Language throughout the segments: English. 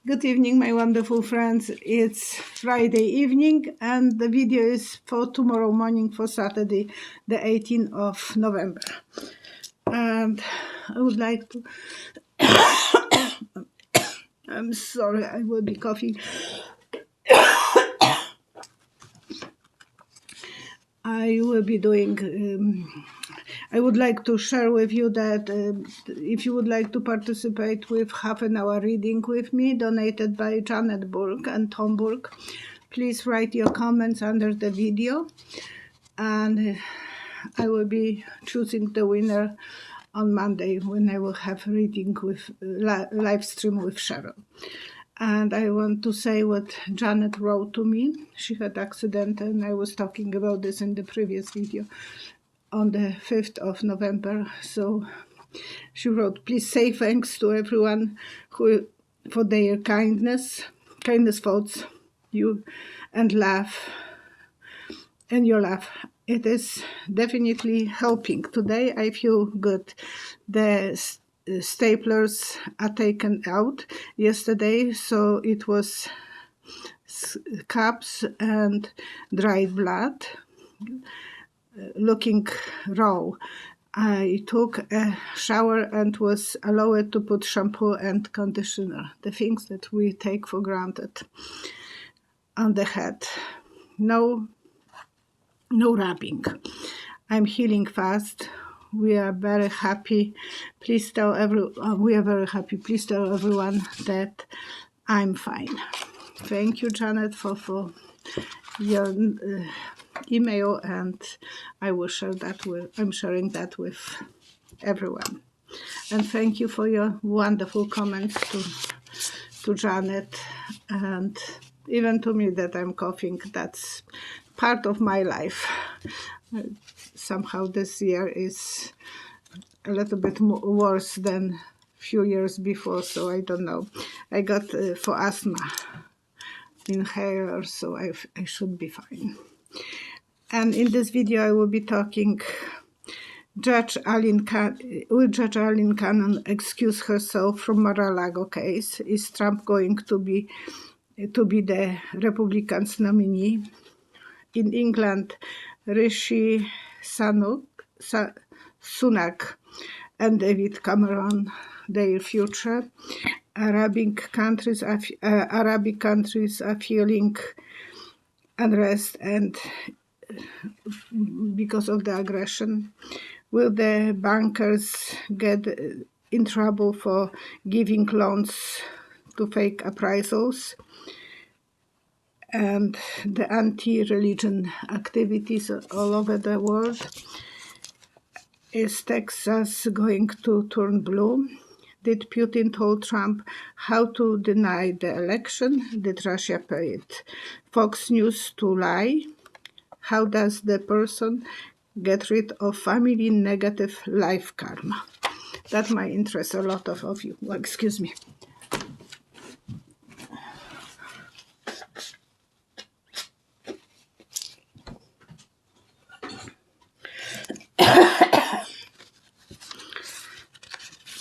Good evening, my wonderful friends. It's Friday evening and the video is for tomorrow morning, for Saturday, the 18th of November. And I would like to... I'm sorry, I will be coughing. I will be doing... I would like to share with you that if you would like to participate with half an hour reading with me, donated by Janet Burke and Tom Burke, please write your comments under the video, and I will be choosing the winner on Monday when I will have reading with live stream with Cheryl. And I want to say what Janet wrote to me. She had accident, and I was talking about this in the previous video on the 5th of November. So she wrote, please say thanks to everyone who for their kindness thoughts, you and laugh, and your laugh. It is definitely helping. Today I feel good. The staplers are taken out yesterday, so it was scabs and dried blood, looking raw. I took a shower and was allowed to put shampoo and conditioner, the things that we take for granted, on the head. No rubbing. I'm healing fast. We are very happy. Please tell we are very happy. Please tell everyone that I'm fine. Thank you, Janet, for your email, and I will share that I'm sharing that with everyone. And thank you for your wonderful comments to Janet, and even to me that I'm coughing. That's part of my life. Somehow this year is a little bit worse than few years before, so I don't know. I got for asthma inhaler, so I should be fine. And in this video I will be talking, will Judge Eileen Cannon excuse herself from Mar-a-Lago case? Is Trump going to be the Republicans nominee? In England, Rishi, Sunak and David Cameron, their future. Arabic countries are feeling unrest and because of the aggression. Will the bankers get in trouble for giving loans to fake appraisals? And the anti-religion activities all over the world. Is Texas going to turn blue? Did Putin told Trump how to deny the election? Did Russia paid Fox News to lie? How does the person get rid of family negative life karma? That might interest a lot of you. Well, excuse me.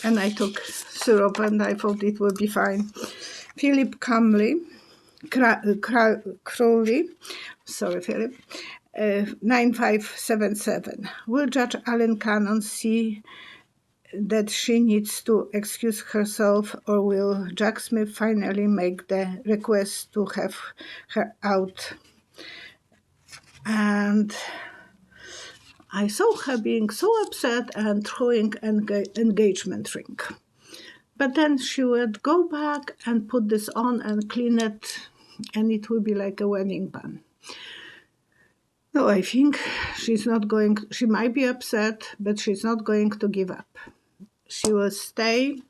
And I took syrup and I thought it would be fine. Philip Crowley, sorry Philip, 9577. Will Judge Eileen Cannon see that she needs to excuse herself, or will Jack Smith finally make the request to have her out? And I saw her being so upset and throwing an engagement ring. But then she would go back and put this on and clean it, and it will be like a wedding band. No, I think she's not going, she might be upset, but she's not going to give up. She will stay.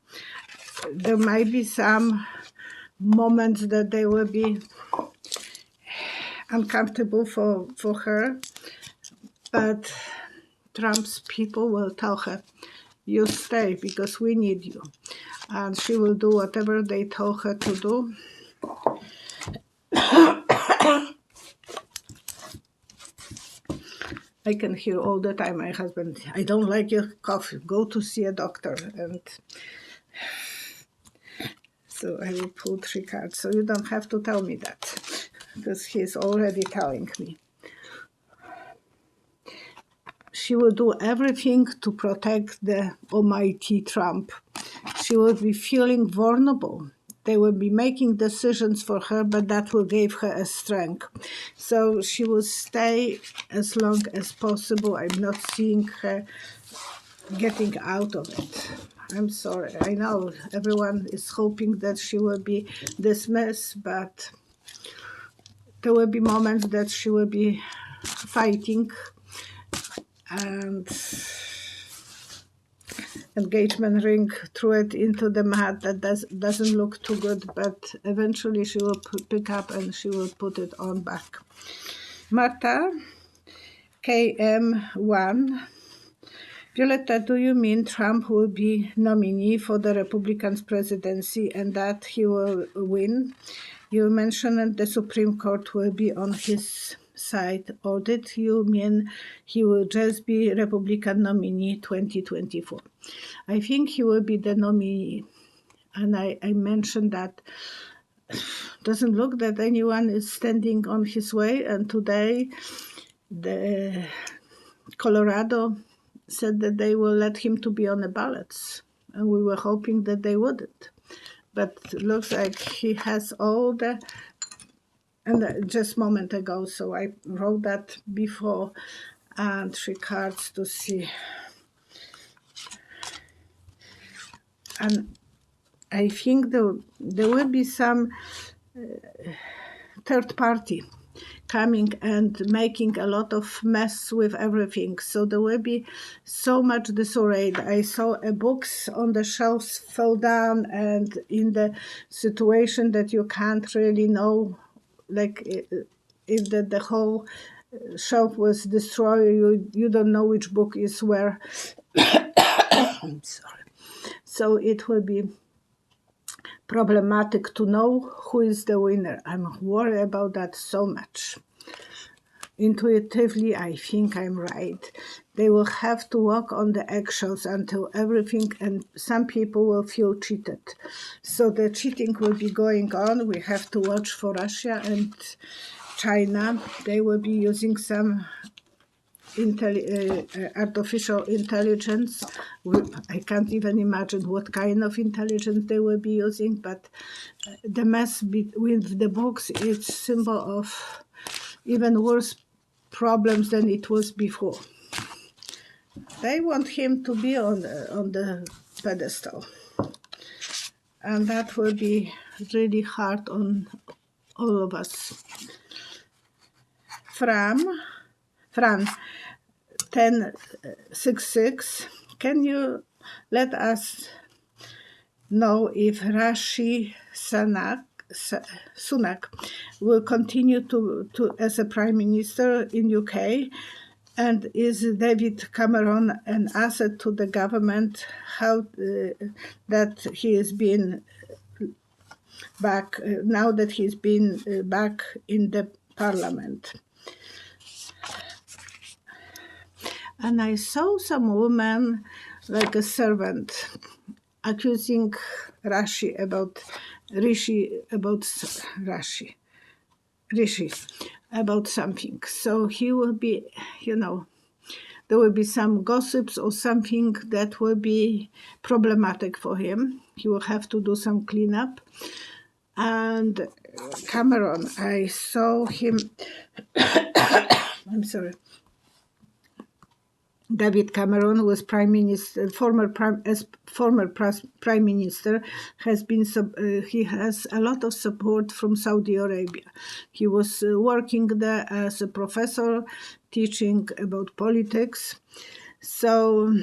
There might be some moments that they will be uncomfortable for her, but Trump's people will tell her, you stay because we need you. And she will do whatever they tell her to do. I can hear all the time my husband, I don't like your cough, go to see a doctor. And So I will pull 3 cards. So you don't have to tell me that, because he's already telling me. She will do everything to protect the almighty Trump. She will be feeling vulnerable. They will be making decisions for her, but that will give her a strength. So she will stay as long as possible. I'm not seeing her getting out of it. I'm sorry. I know everyone is hoping that she will be dismissed, but there will be moments that she will be fighting, and engagement ring threw it into the mud. That doesn't look too good, but eventually she will pick up and she will put it on back. Marta, KM1. Violetta, do you mean Trump will be nominee for the Republicans presidency and that he will win? You mentioned the Supreme Court will be on his side, or did you mean he will just be Republican nominee 2024? I think he will be the nominee, and I mentioned that doesn't look that anyone is standing on his way, and today the Colorado said that they will let him to be on the ballots, and we were hoping that they wouldn't. But it looks like he has all the, and just a moment ago, so I wrote that before, and 3 cards to see. And I think there will be some third party coming and making a lot of mess with everything. So there will be so much disarray. I saw books on the shelves fell down, and in the situation that you can't really know, like if the whole shelf was destroyed, you don't know which book is where. I'm sorry. So it will be problematic to know who is the winner. I'm worried about that so much. Intuitively, I think I'm right. They will have to walk on the eggshells until everything, and some people will feel cheated. So the cheating will be going on. We have to watch for Russia and China. They will be using some artificial intelligence. I can't even imagine what kind of intelligence they will be using, but the mess with the books is symbol of even worse problems than it was before. They want him to be on the pedestal, and that will be really hard on all of us. Fran 1066, can you let us know if Rishi Sunak will continue to as a prime minister in UK, and is David Cameron an asset to the government? How that he has been back now that he's been back in the parliament? And I saw some woman, like a servant, accusing Rishi about something. So he will be, there will be some gossips or something that will be problematic for him. He will have to do some cleanup. And Cameron, I saw him, I'm sorry, David Cameron was prime minister, former prime minister, he has a lot of support from Saudi Arabia. He was working there as a professor, teaching about politics. So,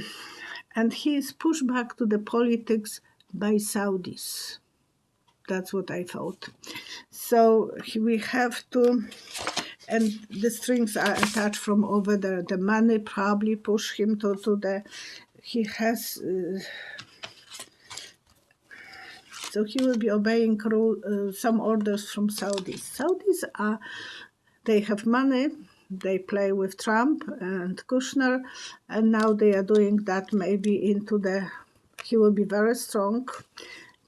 and he is pushed back to the politics by Saudis. That's what I thought. So we have to. And the strings are attached from over there. The money probably push him to the. He has. So he will be obeying some orders from Saudis. Saudis they have money. They play with Trump and Kushner, and now they are doing that maybe into the. He will be very strong.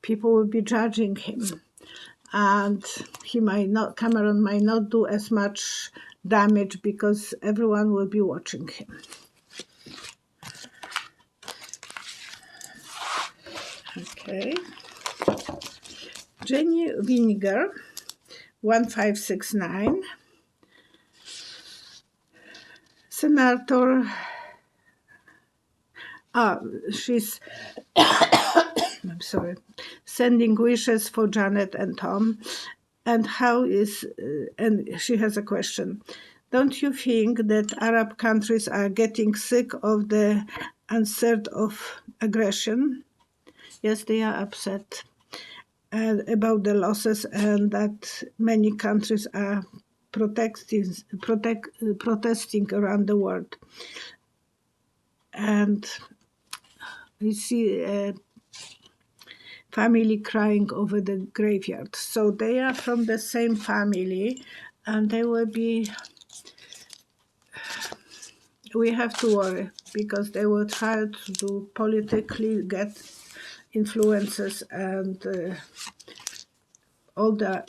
people will be judging him, and Cameron might not do as much damage because everyone will be watching him. Okay. Jenny Vinegar, 1569. Senator, she's, I'm sorry, sending wishes for Janet and Tom. And and she has a question. Don't you think that Arab countries are getting sick of the onset of aggression? Yes, they are upset about the losses, and that many countries are protesting around the world. And we see a family crying over the graveyard. So they are from the same family, and they will be, we have to worry, because they will try to politically get influences and all the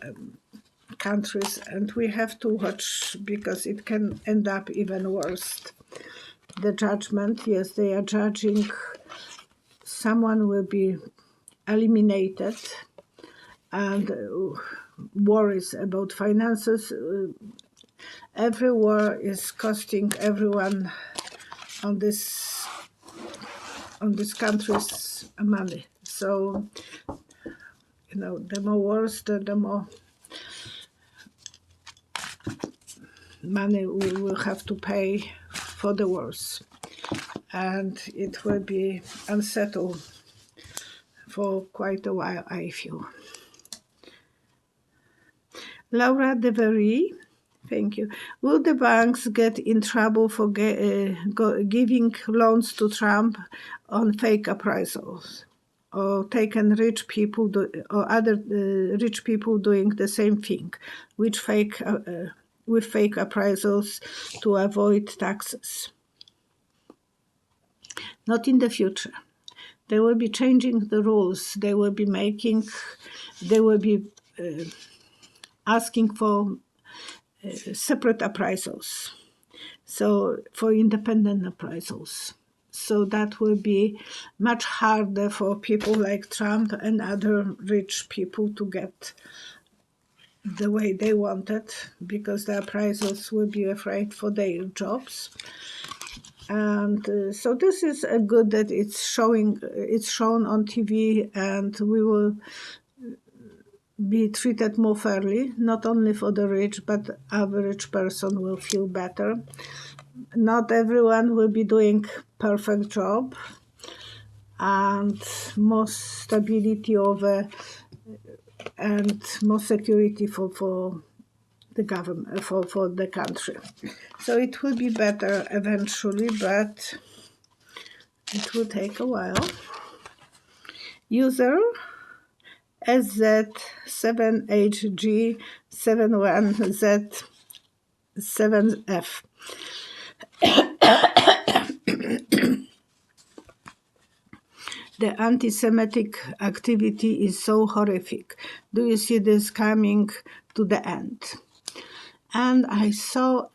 countries, and we have to watch, because it can end up even worse. The judgment, yes, they are judging someone will be eliminated, and worries about finances. Every war is costing everyone on this country's money. So, the more wars, the more money we will have to pay for the wars, and it will be unsettled for quite a while, I feel. Laura DeVery, thank you. Will the banks get in trouble for giving loans to Trump on fake appraisals, or taken rich people or other rich people doing the same thing with fake appraisals to avoid taxes? Not in the future. They will be changing the rules. They will be asking for separate appraisals, so for independent appraisals. So that will be much harder for people like Trump and other rich people to get the way they wanted, because the appraisals will be afraid for their jobs. And so this is a good that it's shown on TV, and we will be treated more fairly, not only for the rich, but average person will feel better. Not everyone will be doing perfect job, and more stability and more security for the government, for the country. So it will be better eventually, but it will take a while. User SZ7HG71Z7F. The anti-Semitic activity is so horrific. Do you see this coming to the end? And I saw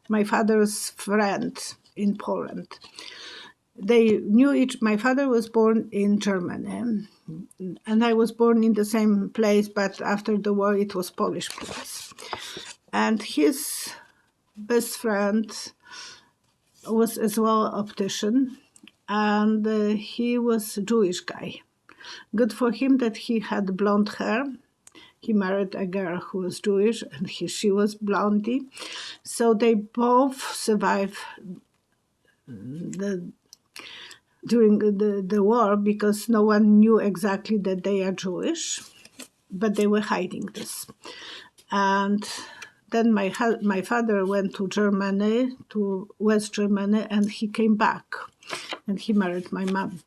my father's friend in Poland. They knew my father was born in Germany, and I was born in the same place, but after the war it was Polish place. And his best friend was as well an optician, and he was a Jewish guy. Good for him that he had blonde hair. He married a girl who was Jewish, and she was blondie. So they both survived during the war, because no one knew exactly that they are Jewish, but they were hiding this. And then my father went to Germany, to West Germany, and he came back, and he married my mom.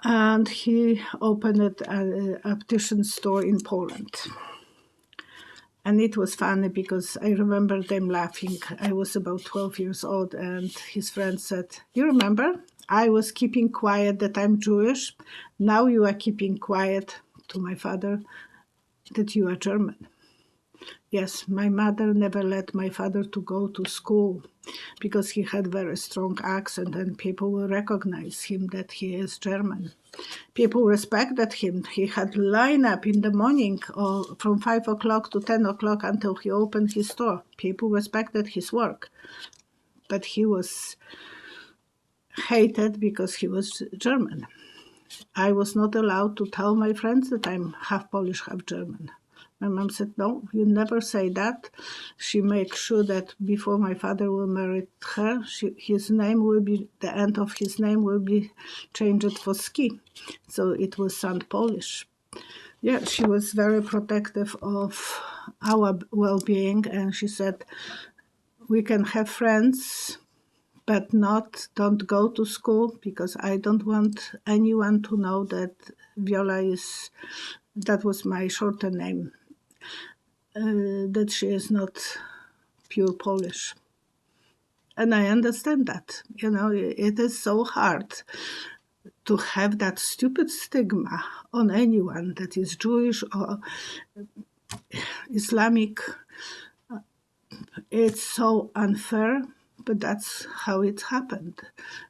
And he opened an optician store in Poland. And it was funny, because I remember them laughing. I was about 12 years old, and his friend said, "You remember? I was keeping quiet that I'm Jewish. Now you are keeping quiet to my father that you are German. Yes, my mother never let my father to go to school because he had very strong accent and people will recognize him that he is German. People respected him. He had lineup in the morning or from 5 o'clock to 10 o'clock until he opened his store. People respected his work. But he was hated because he was German. I was not allowed to tell my friends that I'm half Polish, half German. My mom said, no, you never say that. She made sure that before my father will marry her, his name will be, the end of his name will be changed for Ski. So it will sound Polish. Yeah, she was very protective of our well-being, and she said, we can have friends, but don't go to school because I don't want anyone to know that Viola is, that was my shorter name, that she is not pure Polish. And I understand that, it is so hard to have that stupid stigma on anyone that is Jewish or Islamic. It's so unfair, but that's how it happened.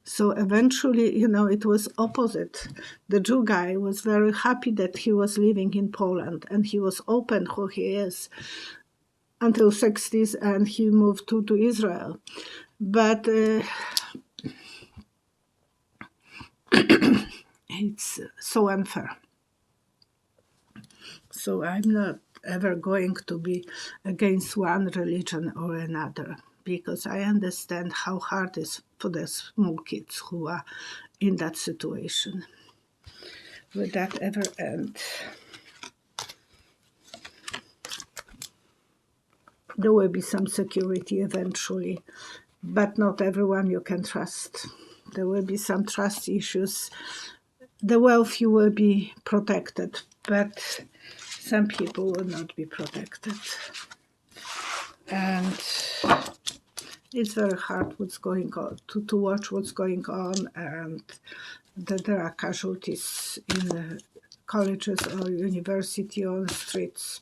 So eventually, it was opposite. The Jew guy was very happy that he was living in Poland and he was open who he is until 60s and he moved to Israel. But it's so unfair. So I'm not ever going to be against one religion or another, because I understand how hard it is for the small kids who are in that situation. Will that ever end? There will be some security eventually, but not everyone you can trust. There will be some trust issues. The wealthy will be protected, but some people will not be protected. And it's very hard what's going on, to watch what's going on, and that there are casualties in the colleges or university or streets.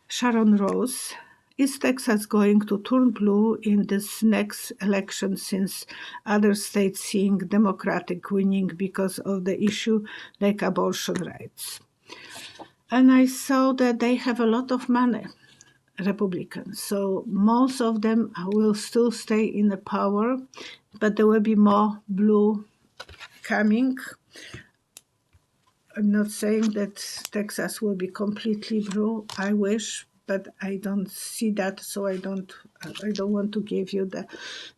Sharon Rose, is Texas going to turn blue in this next election since other states seeing Democratic winning because of the issue like abortion rights? And I saw that they have a lot of money, Republicans. So most of them will still stay in the power, but there will be more blue coming. I'm not saying that Texas will be completely blue. I wish, but I don't see that, so I don't want to give you the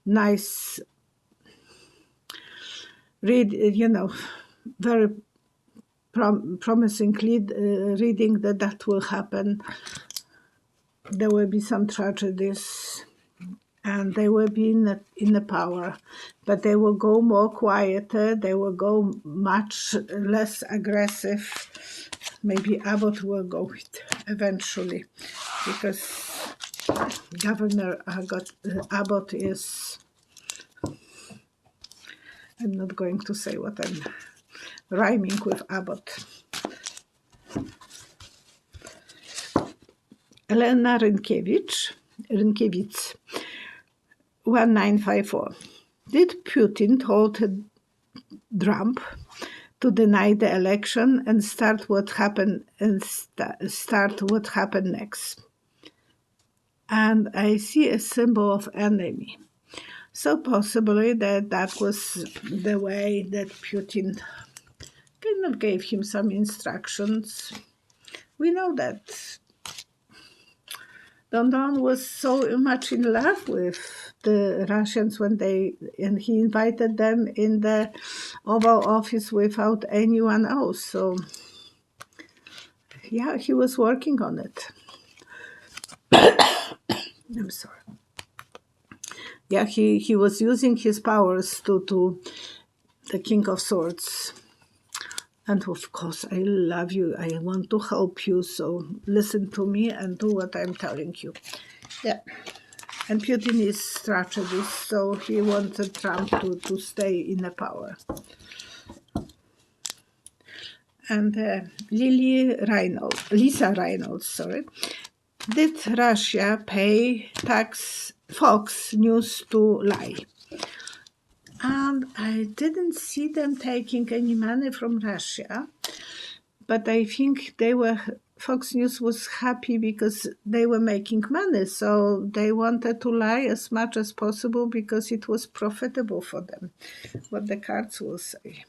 nice very promising reading that will happen. There will be some tragedies, and they will be in the power, but they will go more quieter. They will go much less aggressive. Maybe Abbott will go it eventually, because Governor Abbott is, I'm not going to say what I'm rhyming with Abbott. Elena Rynkiewicz, 1954. Did Putin told Trump to deny the election and start what happened next? And I see a symbol of enemy. So possibly that was the way that Putin kind of gave him some instructions. We know that Don Don was so much in love with the Russians and he invited them in the Oval Office without anyone else. So yeah, he was working on it. I'm sorry. Yeah, he was using his powers to the King of Swords. And of course, I love you. I want to help you. So listen to me and do what I'm telling you. Yeah. And Putin is strategist, so he wanted Trump to stay in the power. And Lisa Reynolds, did Russia pay Fox News to lie? And I didn't see them taking any money from Russia, but I think Fox News was happy because they were making money, so they wanted to lie as much as possible because it was profitable for them, what the cards will say.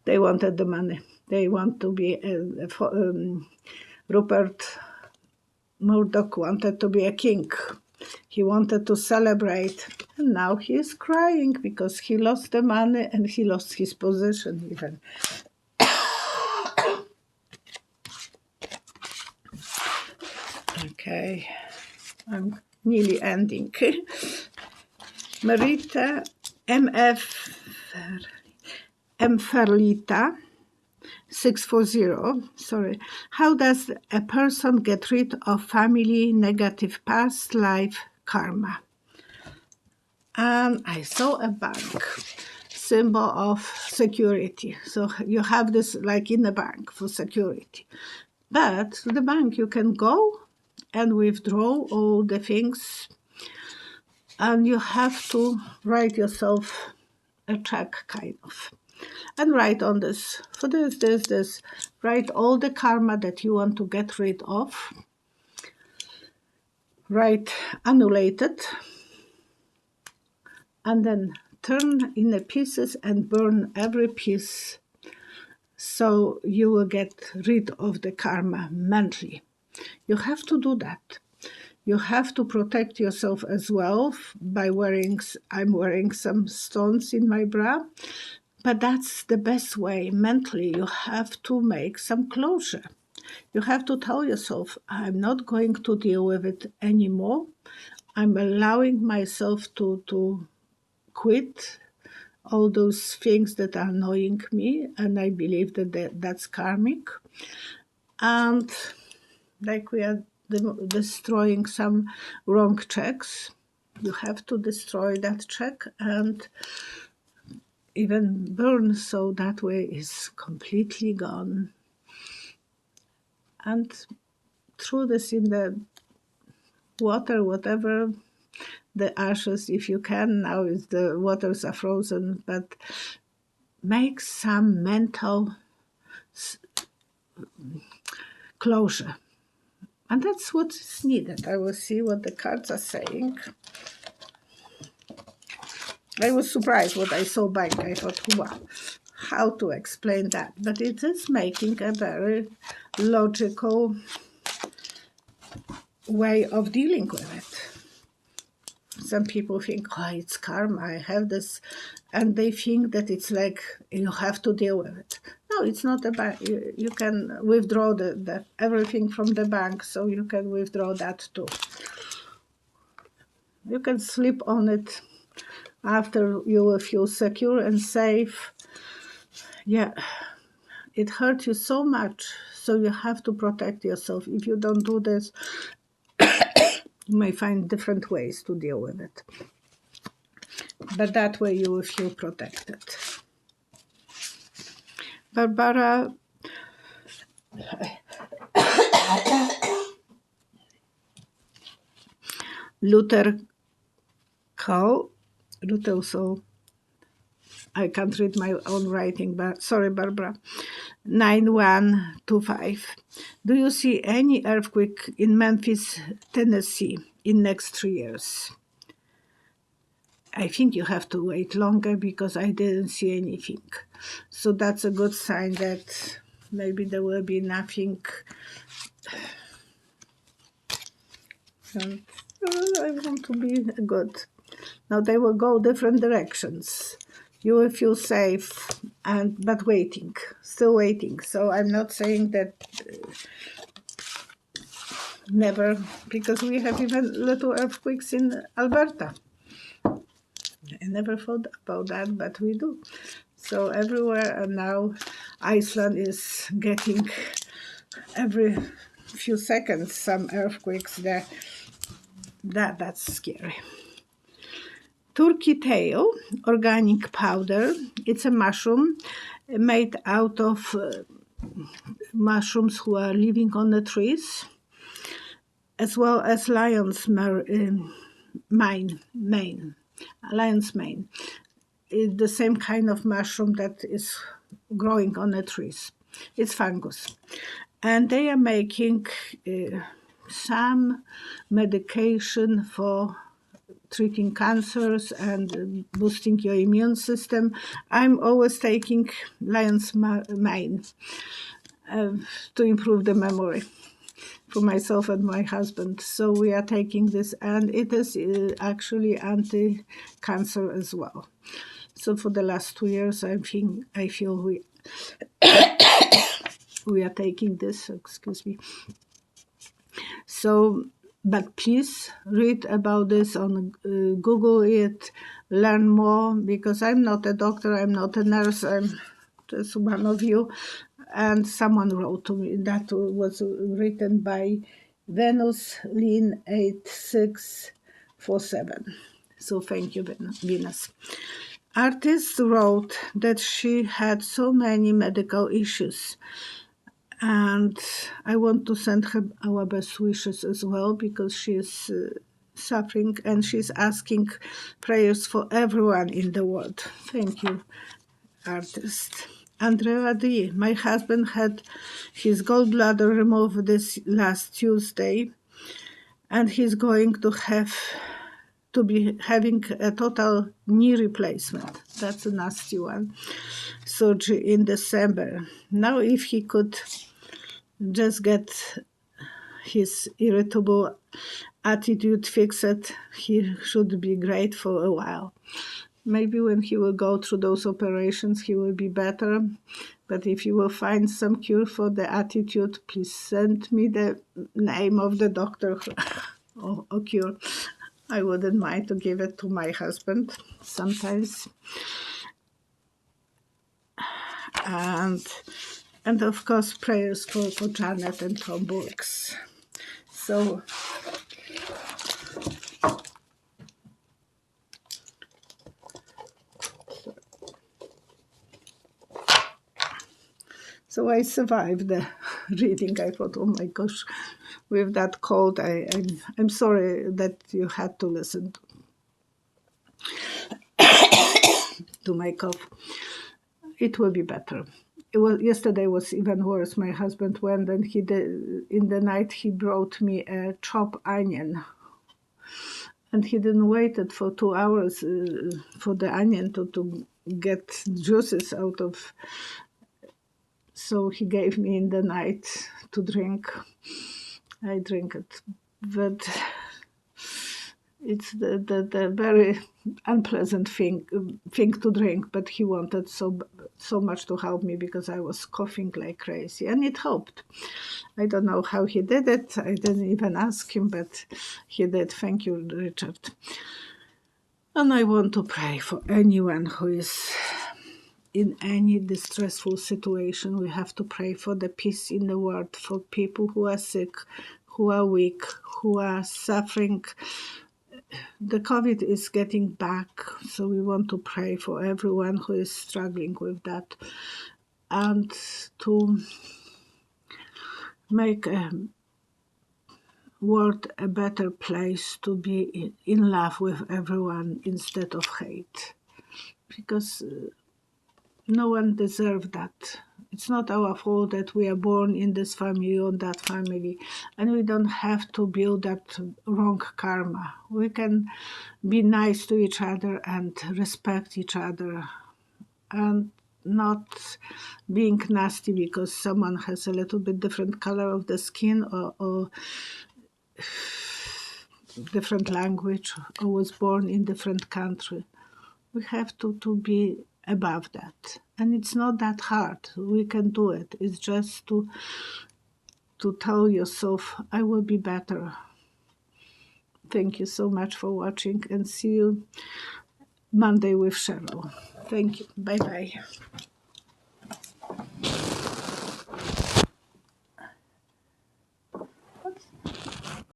They wanted the money. They want to be Rupert Murdoch wanted to be a king. He wanted to celebrate, and now he is crying because he lost the money and he lost his position even. Okay, I'm nearly ending. Merita Mferlita 640, how does a person get rid of family negative past life karma? And I saw a bank, symbol of security. So you have this like in the bank for security. But to the bank you can go and withdraw all the things, and you have to write yourself a check kind of. And write on this, for this, write all the karma that you want to get rid of. Write annulated, and then turn in the pieces and burn every piece, so you will get rid of the karma mentally. You have to do that. You have to protect yourself as well by I'm wearing some stones in my bra. But that's the best way mentally. You have to make some closure. You have to tell yourself, I'm not going to deal with it anymore. I'm allowing myself to quit all those things that are annoying me, and I believe that's karmic. And like we are destroying some wrong checks, you have to destroy that check and even burn, so that way is completely gone. And throw this in the water, whatever, the ashes if you can. Now the waters are frozen, but make some mental closure. And that's what is needed. I will see what the cards are saying. I was surprised what I saw back. I thought, wow, how to explain that? But it is making a very logical way of dealing with it. Some people think, oh, it's karma, I have this, and they think that it's like you have to deal with it. No, it's not about, you can withdraw everything from the bank, so you can withdraw that too. You can sleep on it after you will feel secure and safe. Yeah, it hurt you so much, so you have to protect yourself. If you don't do this, you may find different ways to deal with it. But that way you will feel protected. Barbara Luther so I can't read my own writing, but sorry, Barbara. 9125. Do you see any earthquake in Memphis, Tennessee in next 3 years? I think you have to wait longer because I didn't see anything. So that's a good sign that maybe there will be nothing. And I want to be good. Now they will go different directions. You will feel safe, but waiting, still waiting. So I'm not saying that never, because we have even little earthquakes in Alberta. I never thought about that, but we do. So everywhere, and now Iceland is getting every few seconds some earthquakes there. That's scary. Turkey tail, organic powder. It's a mushroom made out of mushrooms who are living on the trees, as well as lion's mane. It's the same kind of mushroom that is growing on the trees. It's fungus. And they are making some medication for treating cancers and boosting your immune system. I'm always taking lion's mane to improve the memory for myself and my husband. So we are taking this, and it is actually anti-cancer as well. So for the last 2 years, I feel we are taking this. Excuse me. So, but please read about this on Google it, learn more, because I'm not a doctor, I'm not a nurse, I'm just one of you. And someone wrote to me, that was written by Venus Lynn 8647. So thank you, Venus. Artist wrote that she had so many medical issues, and I want to send her our best wishes as well, because she is suffering, and she's asking prayers for everyone in the world. Thank you, artist. Andrea D. My husband had his gallbladder removed this last Tuesday, and he's going to be having a total knee replacement. That's a nasty one. Surgery in December. Now, if he could just get his irritable attitude fixed, he should be great for a while. Maybe when he will go through those operations, he will be better. But if you will find some cure for the attitude, please send me the name of the doctor or cure. I wouldn't mind to give it to my husband sometimes. And of course, prayers for Janet and Tom Burks. So I survived the reading. I thought, oh my gosh, with that cold, I'm sorry that you had to listen to my cough. It will be better. Yesterday was even worse. My husband went, and in the night he brought me a chopped onion, and he didn't wait for 2 hours for the onion to get juices out of. So he gave me in the night to drink. I drink it, but it's the very unpleasant thing to drink. But he wanted so much to help me, because I was coughing like crazy, and it helped. I don't know how he did it. I didn't even ask him, but he did. Thank you, Richard. And I want to pray for anyone who is in any distressful situation. We have to pray for the peace in the world, for people who are sick, who are weak, who are suffering. The COVID is getting back, so we want to pray for everyone who is struggling with that, and to make a world a better place, to be in love with everyone instead of hate, because no one deserves that. It's not our fault that we are born in this family or that family, and we don't have to build that wrong karma. We can be nice to each other and respect each other, and not being nasty because someone has a little bit different color of the skin, or different language, or was born in different country. We have to be above that, and it's not that hard. We can do it. It's just to tell yourself, I will be better. Thank you so much for watching, and see you Monday with Cheryl. Thank you. Bye bye.